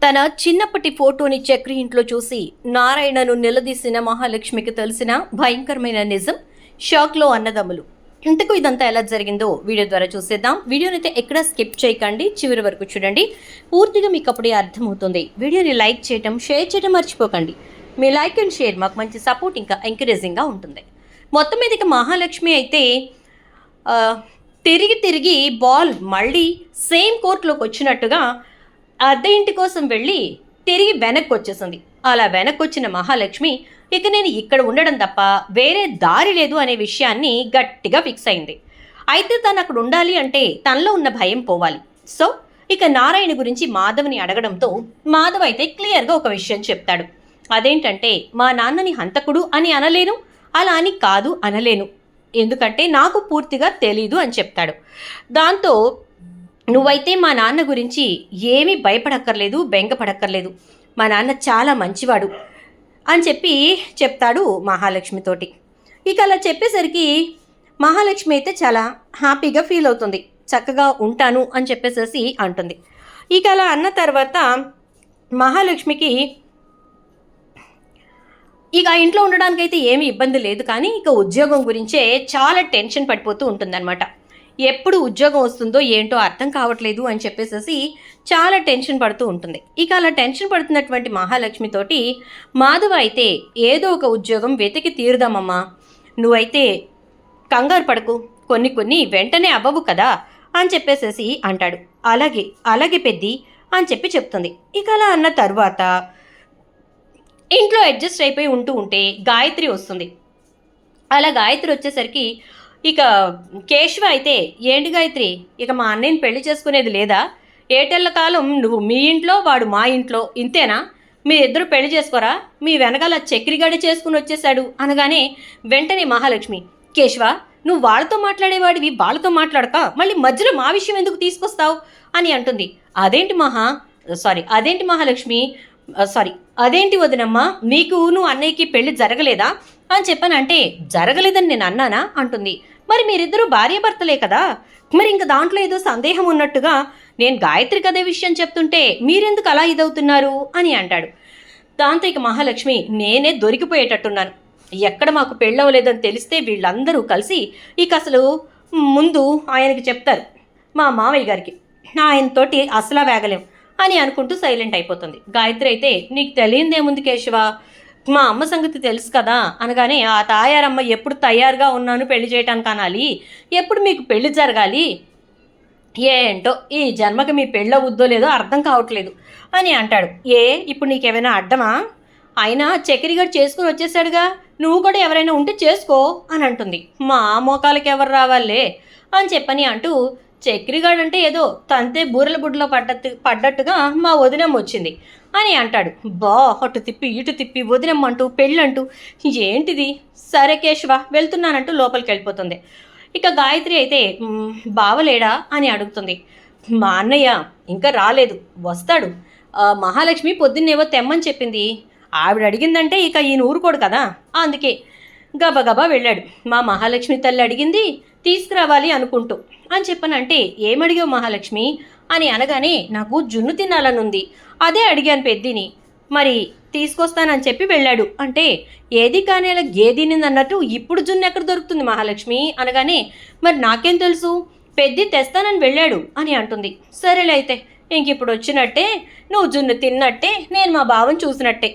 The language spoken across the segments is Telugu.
తన చిన్నప్పటి ఫోటోని చక్రి ఇంట్లో చూసి నారాయణను నిలదీసిన మహాలక్ష్మికి తెలిసిన భయంకరమైన నిజం. షాక్లో అన్నదమ్ములు. ఇంతకు ఇదంతా ఎలా జరిగిందో వీడియో ద్వారా చూసేద్దాం. వీడియోనైతే ఎక్కడ స్కిప్ చేయకండి, చివరి వరకు చూడండి. పూర్తిగా మీకు అప్పుడే అర్థమవుతుంది. వీడియోని లైక్ చేయడం, షేర్ చేయడం మర్చిపోకండి. మీ లైక్ అండ్ షేర్ మాకు మంచి సపోర్ట్, ఇంకా ఎంకరేజింగ్గా ఉంటుంది. మొత్తం మీదకి మహాలక్ష్మి అయితే తిరిగి తిరిగి బాల్ మళ్ళీ సేమ్ కోర్టులోకి వచ్చినట్టుగా అద్దె ఇంటి కోసం వెళ్ళి తిరిగి వెనక్కి వచ్చేసింది. అలా వెనక్కి వచ్చిన మహాలక్ష్మి ఇక నేను ఇక్కడ ఉండడం తప్ప వేరే దారి లేదు అనే విషయాన్ని గట్టిగా ఫిక్స్ అయింది. అయితే తను అక్కడ ఉండాలి అంటే తనలో ఉన్న భయం పోవాలి. సో ఇక నారాయణ గురించి మాధవ్ని అడగడంతో మాధవ్ అయితే క్లియర్గా ఒక విషయం చెప్తాడు. అదేంటంటే, మా నాన్నని హంతకుడు అని అనలేను, అలా అని కాదు అనలేను, ఎందుకంటే నాకు పూర్తిగా తెలీదు అని చెప్తాడు. దాంతో నువ్వైతే మా నాన్న గురించి ఏమీ భయపడక్కర్లేదు, బెంగపడక్కర్లేదు, మా నాన్న చాలా మంచివాడు అని చెప్తాడు మహాలక్ష్మితోటి. ఇక అలా చెప్పేసరికి మహాలక్ష్మి అయితే చాలా హ్యాపీగా ఫీల్ అవుతుంది. చక్కగా ఉంటాను అని చెప్పేసేసి అంటుంది. ఇక అలా అన్న తర్వాత మహాలక్ష్మికి ఇక ఇంట్లో ఉండడానికైతే ఏమీ ఇబ్బంది లేదు, కానీ ఇక ఉద్యోగం గురించే చాలా టెన్షన్ పడిపోతూ ఉంటుందన్నమాట. ఎప్పుడు ఉద్యోగం వస్తుందో ఏంటో అర్థం కావట్లేదు అని చెప్పేసి చాలా టెన్షన్ పడుతూ ఉంటుంది. ఇక అలా టెన్షన్ పడుతున్నటువంటి మహాలక్ష్మితోటి మాధవ అయితే ఏదో ఒక ఉద్యోగం వెతికి తీరుదామమ్మా, నువ్వైతే కంగారు పడకు, కొన్ని వెంటనే అవ్వవు కదా అని చెప్పేసేసి అంటాడు. అలాగే అలాగే పెద్ది అని చెప్తుంది. ఇక అలా అన్న తర్వాత ఇంట్లో అడ్జస్ట్ అయిపోయి ఉంటే గాయత్రి వస్తుంది. అలా గాయత్రి వచ్చేసరికి ఇక కేశవ అయితే, ఏంటి గాయత్రి, ఇక మా అన్నయ్యని పెళ్లి చేసుకునేది లేదా? ఏటెళ్ల కాలం నువ్వు మీ ఇంట్లో, వాడు మా ఇంట్లో, ఇంతేనా? మీ ఇద్దరు పెళ్లి చేసుకోరా? మీ వెనకాల చక్రిగాడి చేసుకుని వచ్చేసాడు అనగానే వెంటనే మహాలక్ష్మి, కేశవ, నువ్వు వాళ్ళతో మాట్లాడేవాడివి, వాళ్ళతో మాట్లాడక మళ్ళీ మధ్యలో మా విషయం ఎందుకు తీసుకొస్తావు అని అంటుంది. అదేంటి మహాలక్ష్మి, అదేంటి వదినమ్మా, నువ్వు అన్నయ్యకి పెళ్లి జరగలేదా అని చెప్పానంటే జరగలేదని నేను అన్నానా అంటుంది. మరి మీరిద్దరూ భార్యాభర్తలే కదా, మరి ఇంక దాంట్లో ఏదో సందేహం ఉన్నట్టుగా నేను గాయత్రికి అదే విషయం చెప్తుంటే మీరెందుకు అలా ఇదవుతున్నారు అని అంటాడు. దాంతో ఇక మహాలక్ష్మి, నేనే దొరికిపోయేటట్టున్నాను, ఎక్కడ మాకు పెళ్ళవలేదని తెలిస్తే వీళ్ళందరూ కలిసి ఇక అసలు ముందు ఆయనకి చెప్తారు, మా మామయ్య గారికి, ఆయనతోటి అసలా వేగలేం అని అనుకుంటూ సైలెంట్ అయిపోతుంది. గాయత్రి అయితే, నీకు తెలియదేముంది కేశవ, మా అమ్మ సంగతి తెలుసు కదా అనగానే, ఆ తాయారమ్మ ఎప్పుడు తయారుగా ఉన్నాను పెళ్లి చేయటానికి అనాలి, ఎప్పుడు మీకు పెళ్లి జరగాలి, ఏంటో ఈ జన్మకి మీ పెళ్ళవుద్దో లేదో అర్థం కావట్లేదు అని అంటాడు. ఇప్పుడు నీకేమైనా అడ్డమా? అయినా చక్రిగాడు చేసుకుని వచ్చేసాడుగా, నువ్వు కూడా ఎవరైనా ఉంటే చేసుకో అని అంటుంది. మా మోకాలకి ఎవరు రావాలే అని అంటూ, చక్రిగాడు అంటే ఏదో తంతే బూరెల బుడ్డలో పడ్డట్టుగా మా వదినమ్మ వచ్చింది అని అంటాడు. అటు తిప్పి ఇటు తిప్పి వదినమ్మంటూ పెళ్ళంటూ ఏంటిది? సరే కేశవ, వెళ్తున్నానంటూ లోపలికి వెళ్ళిపోతుంది. ఇక గాయత్రి అయితే, బావలేడా అని అడుగుతుంది. మా అన్నయ్య ఇంకా రాలేదు, వస్తాడు, మహాలక్ష్మి పొద్దున్నేవో తెమ్మని చెప్పింది, ఆవిడ అడిగిందంటే ఇక ఈయన ఊరుకోడు కదా, అందుకే గబగబా వెళ్ళాడు. మా మహాలక్ష్మి తల్లి అడిగింది, తీసుకురావాలి అనుకుంటూ అని చెప్పనంటే, ఏమడిగావు మహాలక్ష్మి అని అనగానే, నాకు జున్ను తినాలనుంది, అదే అడిగాను పెద్దిని, మరి తీసుకొస్తానని చెప్పి వెళ్ళాడు అంటే, ఏది కానీ అలా గేదినింది అన్నట్టు ఇప్పుడు జున్ను ఎక్కడ దొరుకుతుంది మహాలక్ష్మి అనగానే, మరి నాకేం తెలుసు, పెద్ది తెస్తానని వెళ్ళాడు అని అంటుంది. సరేలే అయితే, ఇంక ఇప్పుడు వచ్చినట్టే, నువ్వు జున్ను తిన్నట్టే, నేను మా బావని చూసినట్టే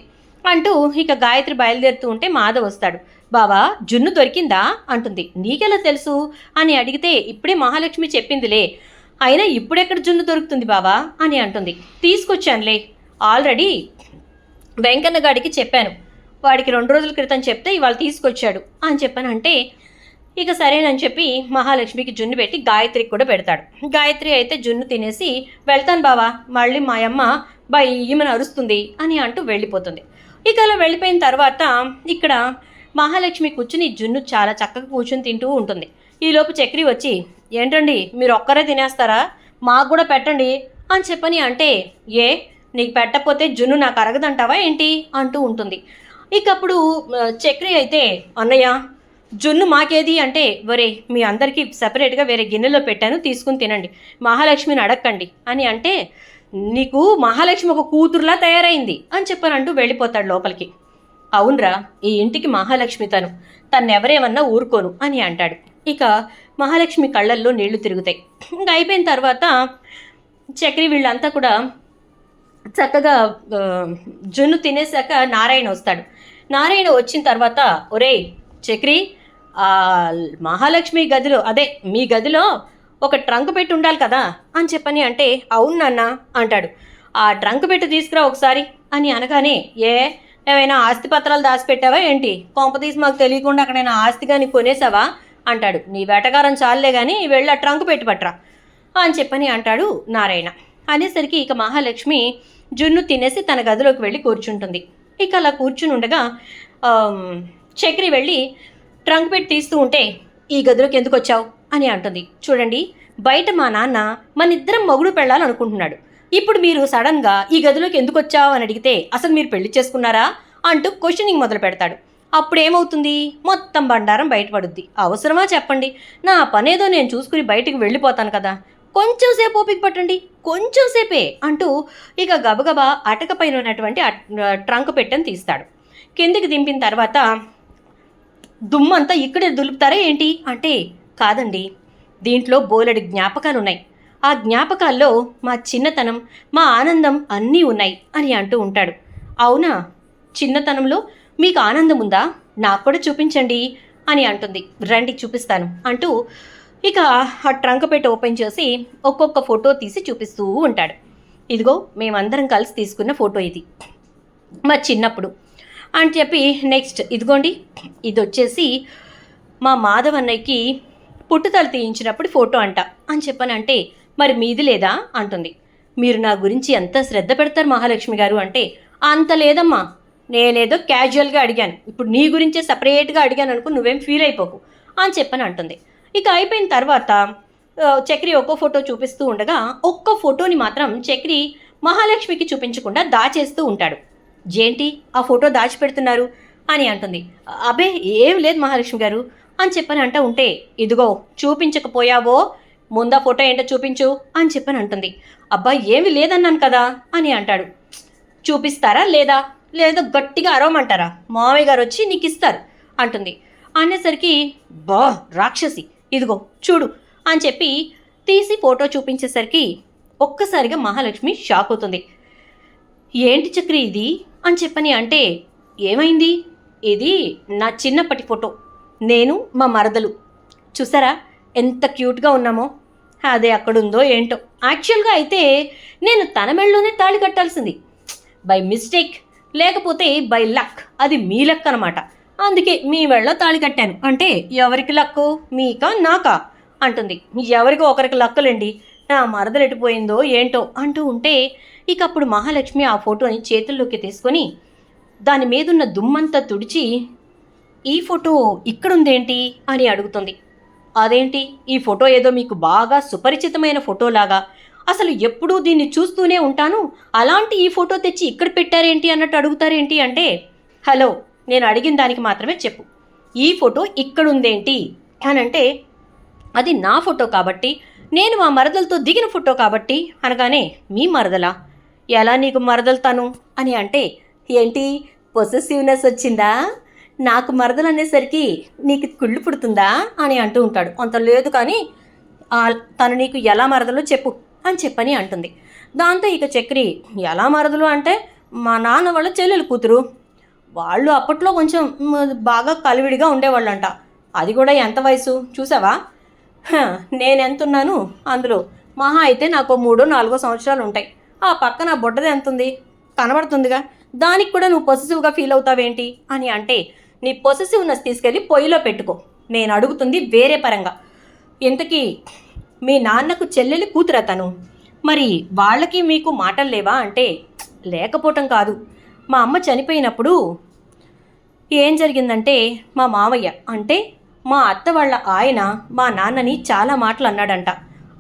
అంటూ ఇక గాయత్రి బయలుదేరుతూ ఉంటే మాధవ్ వస్తాడు. బావా, జున్ను దొరికిందా అంటుంది. నీకెలా తెలుసు అని అడిగితే, ఇప్పుడే మహాలక్ష్మి చెప్పిందిలే, అయినా ఇప్పుడెక్కడ జున్ను దొరుకుతుంది బావా అని అంటుంది. తీసుకొచ్చానులే, ఆల్రెడీ వెంకన్న గాడికి చెప్పాను, వాడికి 2 రోజుల క్రితం చెప్తే ఇవాళ తీసుకొచ్చాడు అని చెప్పానంటే, ఇక సరేనని చెప్పి మహాలక్ష్మికి జున్ను పెట్టి గాయత్రికి కూడా పెడతాడు. గాయత్రి అయితే జున్ను తినేసి, వెళ్తాను బావా, మళ్ళీ మా అమ్మ ఈమెను అరుస్తుంది అని అంటూ వెళ్ళిపోతుంది. ఇక అలా వెళ్ళిపోయిన తర్వాత ఇక్కడ మహాలక్ష్మి కూర్చుని జున్ను చాలా చక్కగా కూర్చుని తింటూ ఉంటుంది. ఈలోపు చక్రి వచ్చి, ఏంటండి మీరు ఒక్కరే తినేస్తారా, మాకు కూడా పెట్టండి అని అంటే, నీకు పెట్టకపోతే జున్ను నాకు అరగదంటావా ఏంటి అంటూ ఉంటుంది. ఇక అప్పుడు చక్రి అయితే, అన్నయ్య జున్ను మాకేది అంటే, మీ అందరికీ సపరేట్గా వేరే గిన్నెలో పెట్టాను, తీసుకుని తినండి, మహాలక్ష్మిని అడగండి అని అంటే, నీకు మహాలక్ష్మి ఒక కూతురులా తయారైంది అని చెప్పానంటూ వెళ్ళిపోతాడు లోపలికి. అవునరా, ఈ ఇంటికి మహాలక్ష్మి తన్నెవరేమన్నా ఊరుకోను అని అంటాడు. ఇక మహాలక్ష్మి కళ్ళల్లో నీళ్లు తిరుగుతాయి. ఇంకా అయిపోయిన తర్వాత చక్రి వీళ్ళంతా కూడా చక్కగా జున్ను తినేసాక నారాయణ వస్తాడు. నారాయణ వచ్చిన తర్వాత, ఒరేయ్ చక్రి, మహాలక్ష్మి గదిలో, అదే మీ గదిలో ఒక ట్రంక్ పెట్టి ఉండాలి కదా అని చెప్పని అంటే, అవును నాన్న అంటాడు. ఆ ట్రంక్ పెట్టి తీసుకురా ఒకసారి అని అనగానే, ఏమైనా ఆస్తి పత్రాలు దాచిపెట్టావా ఏంటి? కొంపతీసి మాకు తెలియకుండా అక్కడైనా ఆస్తి కానీ కొనేసావా అంటాడు. నీ వేటగారం చాలే కానీ వెళ్ళి ఆ ట్రంక్ పెట్టి పట్రా అని చెప్పని అంటాడు నారాయణ. అనేసరికి ఇక మహాలక్ష్మి జున్ను తినేసి తన గదిలోకి వెళ్ళి కూర్చుంటుంది. ఇక అలా కూర్చుని ఉండగా చక్రి వెళ్ళి ట్రంక్ పెట్టి తీస్తూ ఉంటే, ఈ గదిలోకి ఎందుకు వచ్చావు అని అంటుంది. చూడండి, బయట మా నాన్న మన ఇద్దరం మొగుడు పెళ్ళాలనుకుంటున్నాడు. ఇప్పుడు మీరు సడన్గా ఈ గదిలోకి ఎందుకు వచ్చావు అని అడిగితే అసలు మీరు పెళ్లి చేసుకున్నారా అంటూ క్వశ్చనింగ్ మొదలు పెడతాడు. అప్పుడు ఏమవుతుంది? మొత్తం బండారం బయటపడుద్ది. అవసరమా చెప్పండి? నా పనేదో నేను చూసుకుని బయటికి వెళ్ళిపోతాను కదా, కొంచెం సేపు ఓపిక పట్టండి, కొంచెం సేపే అంటూ ఇక గబగబా అటక పైన ఉన్నటువంటి ట్రంక్ పెట్టని తీస్తాడు. కిందికి దింపిన తర్వాత, దుమ్మంతా ఇక్కడే దులుపుతారా ఏంటి అంటే, కాదండి, దీంట్లో బోలెడు జ్ఞాపకాలు ఉన్నాయి. ఆ జ్ఞాపకాల్లో మా చిన్నతనం, మా ఆనందం అన్నీ ఉన్నాయి అని అంటూ ఉంటాడు. అవునా, చిన్నతనంలో మీకు ఆనందం ఉందా? నాకు కూడా చూపించండి అని అంటుంది. రండి చూపిస్తాను అంటూ ఇక ఆ ట్రంక్ పెట్టి ఓపెన్ చేసి ఒక్కొక్క ఫోటో తీసి చూపిస్తూ ఉంటాడు. ఇదిగో మేమందరం కలిసి తీసుకున్న ఫోటో ఇది మా చిన్నప్పుడు అని చెప్పి, నెక్స్ట్ ఇదిగోండి, ఇది వచ్చేసి మా మాధవ్ అన్నయ్యకి పుట్టుతల తీయించినప్పుడు ఫోటో అంట అని చెప్పానంటే, మరి మీది లేదా అంటుంది. మీరు నా గురించి ఎంత శ్రద్ధ పెడతారు మహాలక్ష్మి గారు అంటే, అంత లేదమ్మా, నేనేదో క్యాజువల్గా అడిగాను, ఇప్పుడు నీ గురించే సపరేట్గా అడిగాను అనుకో, నువ్వేం ఫీల్ అయిపోకు అని చెప్పని అంటుంది. ఇక అయిపోయిన తర్వాత చక్రి ఒక్కో ఫోటో చూపిస్తూ ఉండగా ఒక్క ఫోటోని మాత్రం చక్రి మహాలక్ష్మికి చూపించకుండా దాచేస్తూ ఉంటాడు. ఏంటి ఆ ఫోటో దాచిపెడుతున్నారు అని అంటుంది. అబే ఏం లేదు మహాలక్ష్మి గారు అని చెప్పని అంటూ ఉంటే, ఇదిగో చూపించకపోయావో ముందా ఫోటో ఏంటో చూపించు అని చెప్పని అంటుంది. అబ్బా ఏమి లేదన్నాను కదా అని అంటాడు. చూపిస్తారా లేదా గట్టిగా అరవమంటారా? మామయ్య గారు వచ్చి నీకు ఇస్తారు అంటుంది. అనేసరికి, బా రాక్షసి, ఇదిగో చూడు అని చెప్పి తీసి ఫోటో చూపించేసరికి ఒక్కసారిగా మహాలక్ష్మి షాక్ అవుతుంది. ఏంటి చక్రి ఇది అని చెప్పని అంటే, ఏమైంది? ఇది నా చిన్నప్పటి ఫోటో, నేను మా మరదలు, చూసారా ఎంత క్యూట్గా ఉన్నామో, అదే అక్కడుందో ఏంటో. యాక్చువల్గా అయితే నేను తన మెళ్ళలోనే తాళి కట్టాల్సింది, బై మిస్టేక్ లేకపోతే బై లక్, అది మీ లక్ అనమాట, అందుకే మీ మెళ్ళలో తాళి కట్టాను అంటే, ఎవరికి లక్కు, మీకా నాకా అంటుంది. ఎవరికో ఒకరికి లక్కులండి, నా మరదలు ఎటుపోయిందో ఏంటో అంటూ ఉంటే, ఇక అప్పుడు మహాలక్ష్మి ఆ ఫోటోని చేతుల్లోకి తీసుకొని దాని మీదున్న దుమ్మంతా తుడిచి, ఈ ఫోటో ఇక్కడుందేంటి అని అడుగుతుంది. అదేంటి, ఈ ఫోటో ఏదో మీకు బాగా సుపరిచితమైన ఫోటోలాగా, అసలు ఎప్పుడూ దీన్ని చూస్తూనే ఉంటాను, అలాంటి ఈ ఫోటో తెచ్చి ఇక్కడ పెట్టారేంటి అన్నట్టు అడుగుతారేంటి అంటే, హలో, నేను అడిగిన దానికి మాత్రమే చెప్పు, ఈ ఫోటో ఇక్కడుందేంటి అని అంటే, అది నా ఫోటో కాబట్టి, నేను మా మరదలతో దిగిన ఫోటో కాబట్టి అనగానే, మీ మరదలా, ఎలా నీకు మరదలుతాను అని అంటే, ఏంటి పొసెసివ్నెస్ వచ్చిందా, నాకు మరదలు అనేసరికి నీకు కుళ్ళు పుడుతుందా అని అంటూ ఉంటాడు. అంత లేదు కానీ తను నీకు ఎలా మరదలో చెప్పు అని చెప్పని అంటుంది. దాంతో ఇక చక్రి, ఎలా మరదలు అంటే, మా నాన్న వాళ్ళ చెల్లెలు కూతురు, వాళ్ళు అప్పట్లో కొంచెం బాగా కలివిడిగా ఉండేవాళ్ళంట, అది కూడా ఎంత వయసు చూసావా, నేనెంతున్నాను అందులో, మహా అయితే నాకు 3-4 సంవత్సరాలు ఉంటాయి, ఆ పక్కన బొడ్డది ఎంతుంది కనబడుతుందిగా, దానికి కూడా నువ్వు పొసెసివ్గా ఫీల్ అవుతావేంటి అని అంటే, నీ పొసెసివ్నెస్ తీసుకెళ్ళి పొయ్యిలో పెట్టుకో, నేను అడుగుతుంది వేరే పరంగా, ఇంతకీ మీ నాన్నకు చెల్లెలి కూతురా తను, మరి వాళ్ళకి మీకు మాటలు లేవా అంటే, లేకపోవటం కాదు, మా అమ్మ చనిపోయినప్పుడు ఏం జరిగిందంటే, మా మావయ్య అంటే మా అత్త వాళ్ళ ఆయన మా నాన్నని చాలా మాటలు అన్నాడంట,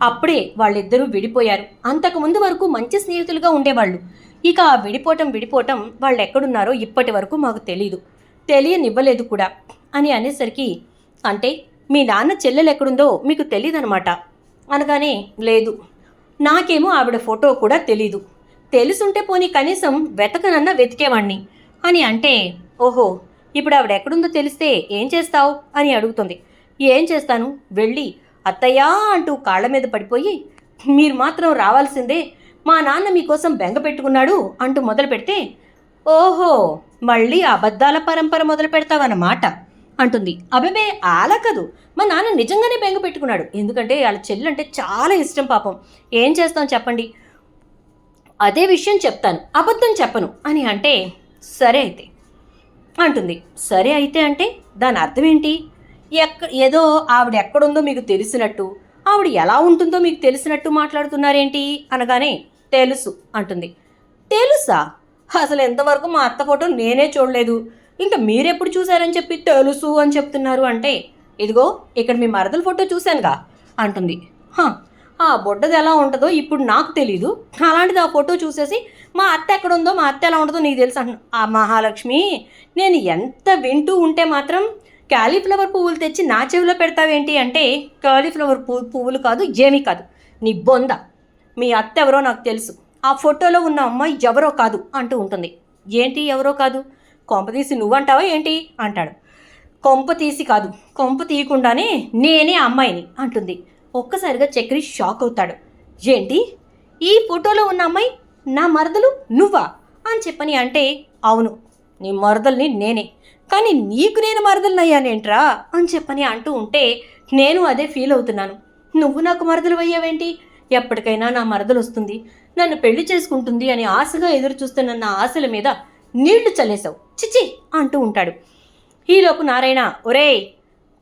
అప్పుడే వాళ్ళిద్దరూ విడిపోయారు, అంతకుముందు వరకు మంచి స్నేహితులుగా ఉండేవాళ్ళు, ఇక ఆ విడిపోవటం వాళ్ళు ఎక్కడున్నారో ఇప్పటి వరకు మాకు తెలియనివ్వలేదు కూడా అని అనేసరికి, అంటే మీ నాన్న చెల్లెలు ఎక్కడుందో మీకు తెలియదనమాట అనగానే, లేదు, నాకేమో ఆవిడ ఫోటో కూడా తెలీదు. తెలుసుంటే పోనీ కనీసం వెతకనన్నా వెతికేవాణ్ణి అని అంటే, ఓహో ఇప్పుడు ఆవిడ ఎక్కడుందో తెలిస్తే ఏం చేస్తావు అని అడుగుతుంది. ఏం చేస్తాను, వెళ్ళి అత్తయ్యా అంటూ కాళ్ళ మీద పడిపోయి, మీరు మాత్రం రావాల్సిందే, మా నాన్న మీకోసం బెంగ పెట్టుకున్నాడు అంటూ మొదలు పెడితే, ఓహో మళ్ళీ అబద్ధాల పరంపర మొదలు పెడతావన్నమాట అంటుంది. అబేబే అలా కాదు, మా నాన్న నిజంగానే బెంగ పెట్టుకున్నాడు, ఎందుకంటే వాళ్ళ చెల్లంటే చాలా ఇష్టం పాపం. ఏం చేస్తాం చెప్పండి, అదే విషయం చెప్తాను, అబద్ధం చెప్పను అని అంటే, సరే అయితే అంటుంది. సరే అయితే అంటే దాని అర్థం ఏంటి? ఏదో ఆవిడ ఎక్కడుందో మీకు తెలిసినట్టు, ఆవిడ ఎలా ఉంటుందో మీకు తెలిసినట్టు మాట్లాడుతున్నారేంటి అనగానే, తెలుసు అంటుంది. తెలుసా? అసలు ఎంతవరకు మా అత్త ఫోటో నేనే చూడలేదు, ఇంకా మీరెప్పుడు చూశారని చెప్పి తెలుసు అని చెప్తున్నారు అంటే, ఇదిగో ఇక్కడ మీ మరదల ఫోటో చూశానుగా అంటుంది. ఆ బొడ్డది ఎలా ఉంటుందో ఇప్పుడు నాకు తెలీదు, అలాంటిది ఆ ఫోటో చూసేసి మా అత్త ఎక్కడుందో మా అత్త ఎలా ఉంటుందో నీకు తెలుసు అంటున్నా. ఆ మహాలక్ష్మి, నేను ఎంత వింటూ ఉంటే మాత్రం క్యాలీఫ్లవర్ పువ్వులు తెచ్చి నా చెవిలో పెడతావేంటి అంటే, క్యాలీఫ్లవర్ పువ్వులు కాదు, ఏమీ కాదు, నీ బొంద, మీ అత్త ఎవరో నాకు తెలుసు, ఆ ఫోటోలో ఉన్న అమ్మాయి ఎవరో కాదు అంటూ ఉంటుంది. ఏంటి ఎవరో కాదు, కొంప తీసి నువ్వంటావా ఏంటి అంటాడు. కొంప తీసి కాదు, కొంప తీయకుండానే నేనే అమ్మాయిని అంటుంది. ఒక్కసారిగా చక్రి షాక్ అవుతాడు. ఏంటి, ఈ ఫోటోలో ఉన్న అమ్మాయి నా మరదలు నువ్వా అని చెప్పని అంటే, అవును నీ మరదల్ని నేనే, కానీ నీకు నేను మరదలనయ్యానేంట్రా అని చెప్పని అంటూ ఉంటే, నేను అదే ఫీల్ అవుతున్నాను. నువ్వు నాకు మరదలు అయ్యావేంటి? ఎప్పటికైనా నా మరదలు వస్తుంది, నన్ను పెళ్లి చేసుకుంటుంది అని ఆశగా ఎదురు చూస్తున్న నా ఆశల మీద నీళ్లు చల్లేశావు, చిచి అంటూ ఉంటాడు. ఈలోపు నారాయణ, ఒరేయ్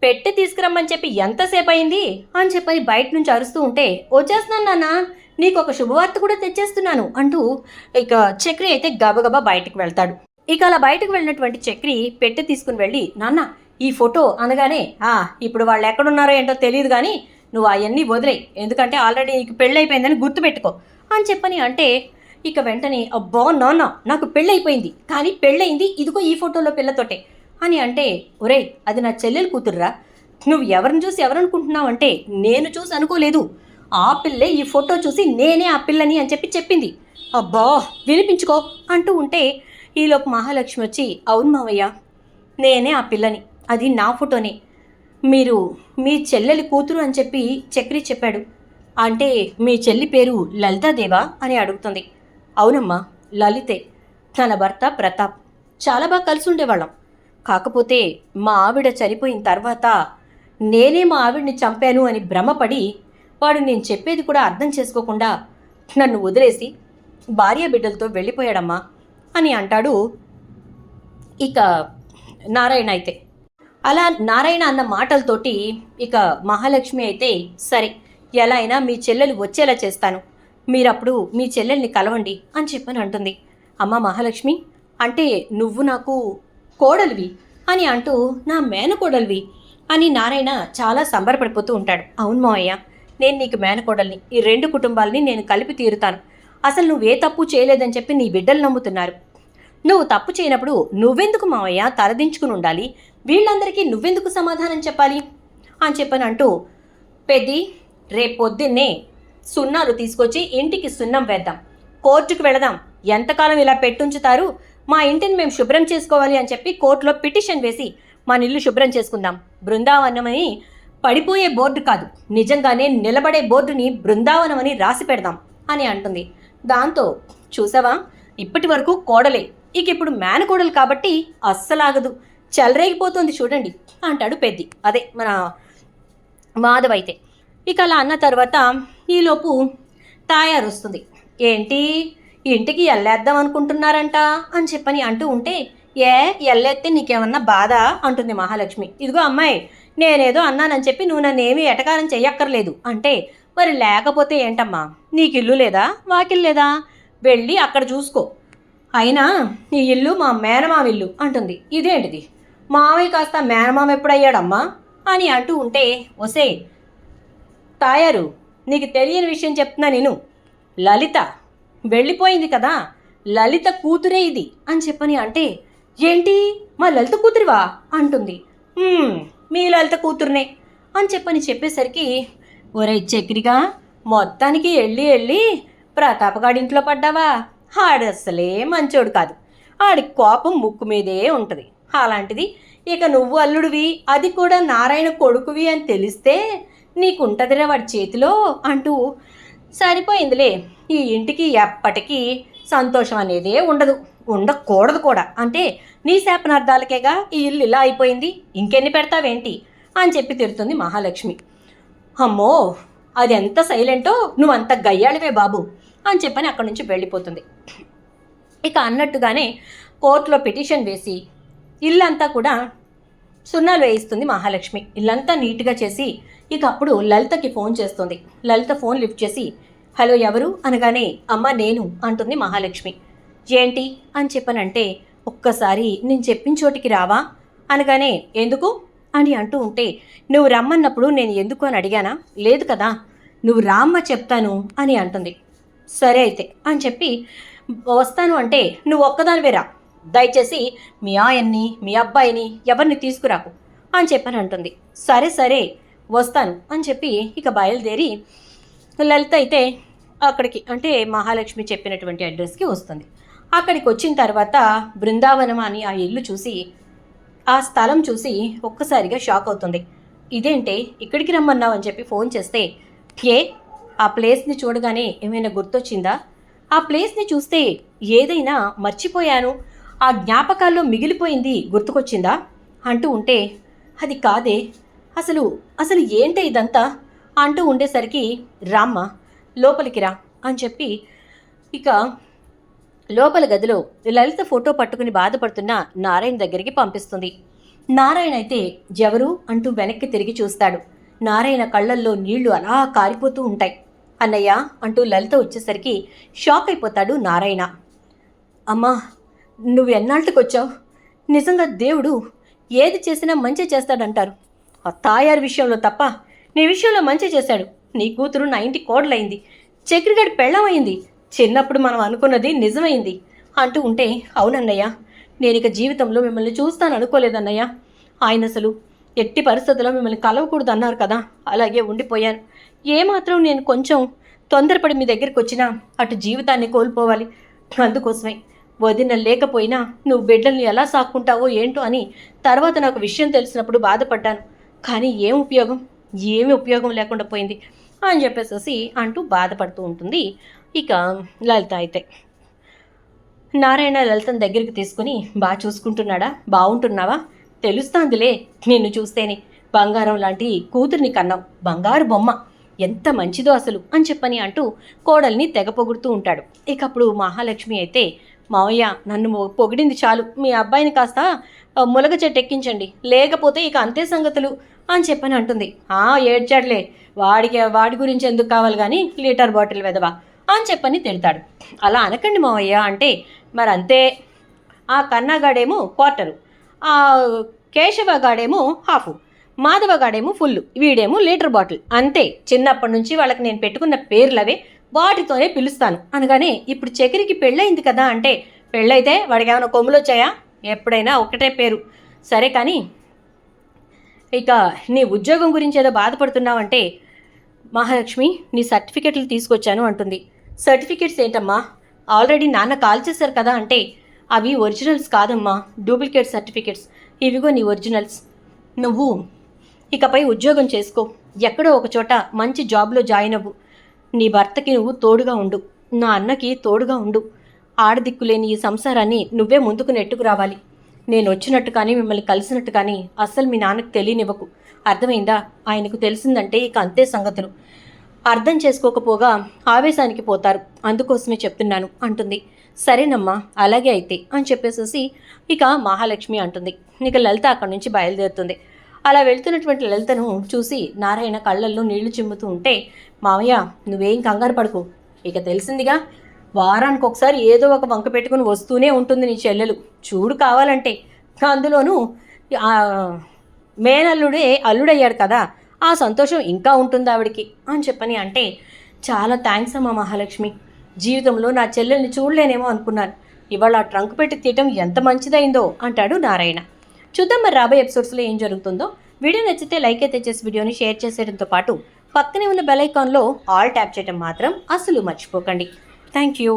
పెట్టె తీసుకురమ్మని చెప్పి ఎంతసేపు అయింది అని చెప్పని బయట నుంచి అరుస్తూ ఉంటే, వచ్చేస్తున్నాను నాన్న, నీకు ఒక శుభవార్త కూడా తెచ్చేస్తున్నాను అంటూ ఇక చక్రి అయితే గబగబా బయటకు వెళ్తాడు. ఇక అలా బయటకు వెళ్ళినటువంటి చక్రి పెట్టె తీసుకుని వెళ్ళి, నాన్న ఈ ఫోటో అనగానే, ఇప్పుడు వాళ్ళు ఎక్కడున్నారో ఏంటో తెలియదు కానీ నువ్వు అవన్నీ వదిలేయి, ఎందుకంటే ఆల్రెడీ నీకు పెళ్ళైపోయిందని గుర్తుపెట్టుకో అని చెప్పని అంటే, ఇక వెంటనే అబ్బా నాన్న నాకు పెళ్ళైపోయింది, కానీ పెళ్ళయింది ఇదిగో ఈ ఫోటోలో పిల్లతోటే అని అంటే, ఒరేయ్ అది నా చెల్లెలు కూతుర్రా, నువ్వు ఎవరిని చూసి ఎవరనుకుంటున్నావు అంటే, నేను చూసి అనుకోలేదు, ఆ పిల్లే ఈ ఫోటో చూసి నేనే ఆ పిల్లని అని చెప్పి చెప్పింది, అబ్బా వినిపించుకో అంటూ ఉంటే, ఈలోపు మహాలక్ష్మి వచ్చి, అవును మావయ్య నేనే ఆ పిల్లని, అది నా ఫోటోనే, మీరు మీ చెల్లెలి కూతురు అని చెప్పి చక్రి చెప్పాడు, అంటే మీ చెల్లి పేరు లలితాదేవా అని అడుగుతుంది. అవునమ్మా లలితే, తన భర్త ప్రతాప్ చాలా బాగా కలిసి ఉండేవాళ్ళం, కాకపోతే మా ఆవిడ చనిపోయిన తర్వాత నేనే మా ఆవిడ్ని చంపాను అని భ్రమపడి వాడు నేను చెప్పేది కూడా అర్థం చేసుకోకుండా నన్ను వదిలేసి భార్య బిడ్డలతో వెళ్ళిపోయాడమ్మా అని అంటాడు ఇక నారాయణ. అయితే అలా నారాయణ అన్న మాటలతోటి ఇక మహాలక్ష్మి అయితే, సరే ఎలా అయినా మీ చెల్లెలు వచ్చేలా చేస్తాను, మీరప్పుడు మీ చెల్లెల్ని కలవండి అని చెప్పని అంటుంది. అమ్మ మహాలక్ష్మి, అంటే నువ్వు నాకు కోడలివి అని అంటూ, నా మేనకోడలివి అని నారాయణ చాలా సంబరపడిపోతూ ఉంటాడు. అవును మావయ్య, నేను నీకు మేనకోడల్ని, ఈ రెండు కుటుంబాలని నేను కలిపి తీరుతాను, అసలు నువ్వే తప్పు చేయలేదని చెప్పి నీ బిడ్డలు నమ్ముతున్నారు, నువ్వు తప్పు చేయనప్పుడు నువ్వెందుకు మావయ్య తలదించుకుని ఉండాలి, వీళ్ళందరికీ నువ్వెందుకు సమాధానం చెప్పాలి అని చెప్పని అంటూ, పెద్ది రేపొద్దున్నే సున్నాలు తీసుకొచ్చి ఇంటికి సున్నం వేద్దాం, కోర్టుకు వెళదాం, ఎంతకాలం ఇలా పెట్టుంచుతారు, మా ఇంటిని మేము శుభ్రం చేసుకోవాలి అని చెప్పి కోర్టులో పిటిషన్ వేసి మన ఇల్లు శుభ్రం చేసుకుందాం, బృందావనమని పడిపోయే బోర్డు కాదు, నిజంగానే నిలబడే బోర్డుని బృందావనమని రాసి పెడదాం అని అంటుంది. దాంతో చూసావా ఇప్పటి వరకు కోడలే, ఇక ఇప్పుడు మేనకోడలు కాబట్టి అస్సలాగదు, చెలరేగిపోతుంది చూడండి అంటాడు పెద్ది, అదే మన మాధవ్. అయితే ఇక అలా అన్న తర్వాత ఈలోపు తాయారు వస్తుంది. ఏంటి ఇంటికి ఎల్లేద్దాం అనుకుంటున్నారంట అని చెప్పని అంటూ ఉంటే, ఎల్లేస్తే నీకేమన్నా బాధ అంటుంది మహాలక్ష్మి. ఇదిగో అమ్మాయి, నేనేదో అన్నానని చెప్పి నువ్వు నన్ను ఏమీ ఎటకారం చెయ్యక్కర్లేదు అంటే, మరి లేకపోతే ఏంటమ్మా, నీకు ఇల్లు లేదా వాకిల్ లేదా, వెళ్ళి అక్కడ చూసుకో, అయినా ఈ ఇల్లు మా మేనమామ ఇల్లు అంటుంది. ఇదేంటిది, మావయ్య కాస్త మేనమామ ఎప్పుడయ్యాడమ్మా అని అంటూ ఉంటే, ఒసే తాయారు నీకు తెలియని విషయం చెప్తున్నా నేను, లలిత వెళ్ళిపోయింది కదా, లలిత కూతురే ఇది అని చెప్పని అంటే, ఏంటి మా లలిత కూతురివా అంటుంది. మీ లలిత కూతురునే అని చెప్పని చెప్పేసరికి, ఒరే చక్రిగా మొత్తానికి వెళ్ళి ప్రతాపగాడింట్లో పడ్డావా? ఆడు అస్సలే మంచోడు కాదు. ఆడి కోపం ముక్కు మీదే ఉంటుంది. అలాంటిది ఇక నువ్వు అల్లుడివి, అది కూడా నారాయణ కొడుకువి అని తెలిస్తే నీకుంటదిరా వాడి చేతిలో అంటూ సరిపోయిందిలే. ఈ ఇంటికి ఎప్పటికీ సంతోషం అనేదే ఉండదు, ఉండకూడదు కూడా. అంటే నీ శాపనార్థాలకేగా ఈ ఇల్లు ఇలా అయిపోయింది, ఇంకెన్ని పెడతావేంటి అని చెప్పి తిడుతుంది మహాలక్ష్మి. అమ్మో, అది ఎంత సైలెంటో, నువ్వంత గయ్యాళివే బాబు అని చెప్పని అక్కడి నుంచి వెళ్ళిపోతుంది. ఇక అన్నట్టుగానే కోర్టులో పిటిషన్ వేసి ఇల్లంతా కూడా సున్నాలు వేయిస్తుంది మహాలక్ష్మి. ఇల్లంతా నీట్గా చేసి ఇక అప్పుడు లలితకి ఫోన్ చేస్తుంది. లలిత ఫోన్ లిఫ్ట్ చేసి హలో ఎవరు అనగానే అమ్మ నేను అంటుంది మహాలక్ష్మి. ఏంటి అని చెప్పనంటే ఒక్కసారి నేను చెప్పిన చోటికి రావా అనగానే ఎందుకు అని అంటూ ఉంటే నువ్వు రమ్మన్నప్పుడు నేను ఎందుకు అని అడిగానా? లేదు కదా, నువ్వు రామ్మ చెప్తాను అని అంటుంది. సరే అయితే అని చెప్పి వస్తాను అంటే నువ్వు ఒక్కదానివేరా, దయచేసి మీ ఆయన్ని మీ అబ్బాయిని ఎవరిని తీసుకురాకు అని చెప్పని అంటుంది. సరే సరే వస్తాను అని చెప్పి ఇక బయలుదేరి లలిత అయితే అక్కడికి అంటే మహాలక్ష్మి చెప్పినటువంటి అడ్రస్కి వస్తుంది. అక్కడికి వచ్చిన తర్వాత బృందావనం అని ఆ ఇల్లు చూసి ఆ స్థలం చూసి ఒక్కసారిగా షాక్ అవుతుంది. ఇదేంటే ఇక్కడికి రమ్మన్నావు అని చెప్పి ఫోన్ చేస్తే ఆ ప్లేస్ని చూడగానే ఏమైనా గుర్తొచ్చిందా? ఆ ప్లేస్ని చూస్తే ఏదైనా మర్చిపోయాను, ఆ జ్ఞాపకాల్లో మిగిలిపోయింది గుర్తుకొచ్చిందా అంటూ ఉంటే అది కాదే, అసలు అసలు ఏంటే ఇదంతా అంటూ ఉండేసరికి రామ్మ లోపలికి రా అని చెప్పి ఇక లోపల గదిలో లలిత ఫోటో పట్టుకుని బాధపడుతున్న నారాయణ దగ్గరికి పంపిస్తుంది. నారాయణ అయితే ఎవరు అంటూ వెనక్కి తిరిగి చూస్తాడు. నారాయణ కళ్ళల్లో నీళ్లు అలా కారిపోతూ ఉంటాయి. అన్నయ్య అంటూ లలిత వచ్చేసరికి షాక్ అయిపోతాడు నారాయణ. అమ్మా, నువ్వు ఎన్నాళ్ళకి వచ్చావు? నిజంగా దేవుడు ఏది చేసినా మంచి చేస్తాడంటారు. ఆ తాయారు విషయంలో తప్ప నీ విషయంలో మంచి చేశాడు. నీ కూతురు నా ఇంటి కోడలైంది, చక్రిగడి పెళ్ళమైంది, చిన్నప్పుడు మనం అనుకున్నది నిజమైంది అంటూ ఉంటే అవునన్నయ్య, నేను ఇక జీవితంలో మిమ్మల్ని చూస్తాను అనుకోలేదన్నయ్య. ఆయన అసలు ఎట్టి పరిస్థితుల్లో మిమ్మల్ని కలవకూడదు అన్నారు కదా, అలాగే ఉండిపోయాను. ఏమాత్రం నేను కొంచెం తొందరపడి మీ దగ్గరికి వచ్చినా అటు జీవితాన్ని కోల్పోవాలి. అందుకోసమే వదిన లేకపోయినా నువ్వు బిడ్డల్ని ఎలా సాక్కుంటావో ఏంటో అని తర్వాత నాకు విషయం తెలిసినప్పుడు బాధపడ్డాను. కానీ ఏమి ఉపయోగం లేకుండా పోయింది అని చెప్పేసి అంటూ బాధపడుతూ ఉంటుంది. ఇక లలిత అయితే నారాయణ లలితను దగ్గరికి తీసుకుని బాగా చూసుకుంటున్నాడా, బాగుంటున్నావా, తెలుస్తాందిలే నిన్ను చూస్తేనే, బంగారం లాంటి కూతుర్ని కన్నావు, బంగారు బొమ్మ, ఎంత మంచిదో అసలు అని చెప్పని అంటూ కోడల్ని తెగ పొగుడుతూ ఉంటాడు. ఇక అప్పుడు మహాలక్ష్మి అయితే మావయ్య నన్ను పొగిడింది చాలు, మీ అబ్బాయిని కాస్త ములగ చెట్టు ఎక్కించండి, లేకపోతే ఇక అంతే సంగతులు అని చెప్పని అంటుంది. ఏడ్చాడులే, వాడి గురించి ఎందుకు కావాలి కానీ లీటర్ బాటిల్ వెదవా అని చెప్పని తిడతాడు. అలా అనకండి మావయ్య అంటే మరి అంతే, ఆ కన్నాగాడేమో క్వార్టరు, ఆ కేశవగాడేమో హాఫు, మాధవగాడేమో ఫుల్, వీడేమో లీటర్ బాటిల్, అంతే. చిన్నప్పటి నుంచి వాళ్ళకి నేను పెట్టుకున్న పేర్లవే, వాటితోనే పిలుస్తాను అనగానే ఇప్పుడు చక్రికి పెళ్ళయింది కదా అంటే పెళ్ళైతే వాడికి ఏమైనా కొమ్ములు వచ్చాయా? ఎప్పుడైనా ఒకటే పేరు. సరే కానీ ఇక నీ ఉద్యోగం గురించి ఏదో బాధపడుతున్నావంటే మహాలక్ష్మి నీ సర్టిఫికెట్లు తీసుకొచ్చాను అంటుంది. సర్టిఫికెట్స్ ఏంటమ్మా? ఆల్రెడీ నాన్న కాల్ చేశారు కదా అంటే అవి ఒరిజినల్స్ కాదమ్మా, డూప్లికేట్ సర్టిఫికెట్స్, ఇవిగో నీ ఒరిజినల్స్. నువ్వు ఇకపై ఉద్యోగం చేసుకో, ఎక్కడో ఒక చోట మంచి జాబ్లో జాయిన్ అవ్వు, నీ భర్తకి నువ్వు తోడుగా ఉండు, నా అన్నకి తోడుగా ఉండు, ఆడదిక్కులేని ఈ సంసారాన్ని నువ్వే ముందుకు నెట్టుకు రావాలి. నేను వచ్చినట్టు కానీ మిమ్మల్ని కలిసినట్టు కానీ అస్సలు మీ నాన్నకు తెలియనివ్వకు, అర్థమైందా? ఆయనకు తెలిసిందంటే ఇక అంతే సంగతులు. అర్థం చేసుకోకపోగా ఆవేశానికి పోతారు, అందుకోసమే చెప్తున్నాను అంటుంది. సరేనమ్మా అలాగే అయితే అని చెప్పేసేసి ఇక మహాలక్ష్మి అంటుంది. ఇక లలిత అక్కడి నుంచి బయలుదేరుతుంది. అలా వెళ్తున్నటువంటి లలితను చూసి నారాయణ కళ్ళల్లో నీళ్లు చిమ్ముతూ ఉంటే మావయ్య నువ్వేం కంగారు పడుకో, ఇక తెలిసిందిగా వారానికి ఒకసారి ఏదో ఒక వంక పెట్టుకుని వస్తూనే ఉంటుంది నీ చెల్లెలు, చూడు కావాలంటే. అందులోనూ మేనల్లుడే అల్లుడయ్యాడు కదా, ఆ సంతోషం ఇంకా ఉంటుంది ఆవిడికి అని చెప్పని అంటే చాలా థ్యాంక్స్ అమ్మా మహాలక్ష్మి, జీవితంలో నా చెల్లెల్ని చూడలేనేమో అనుకున్నాను, ఇవాళ ఆ ట్రంక్ పెట్టి తీయటం ఎంత మంచిదైందో అంటాడు నారాయణ. చూద్దాం మరి రాబోయే ఎపిసోడ్స్లో ఏం జరుగుతుందో. వీడియో నచ్చితే లైక్ అయితే చేసి వీడియోని షేర్ చేసేయడంతో పాటు పక్కనే ఉన్న బెల్ ఐకాన్లో ఆల్ ట్యాప్ చేయడం మాత్రం అస్సలు మర్చిపోకండి. Thank you.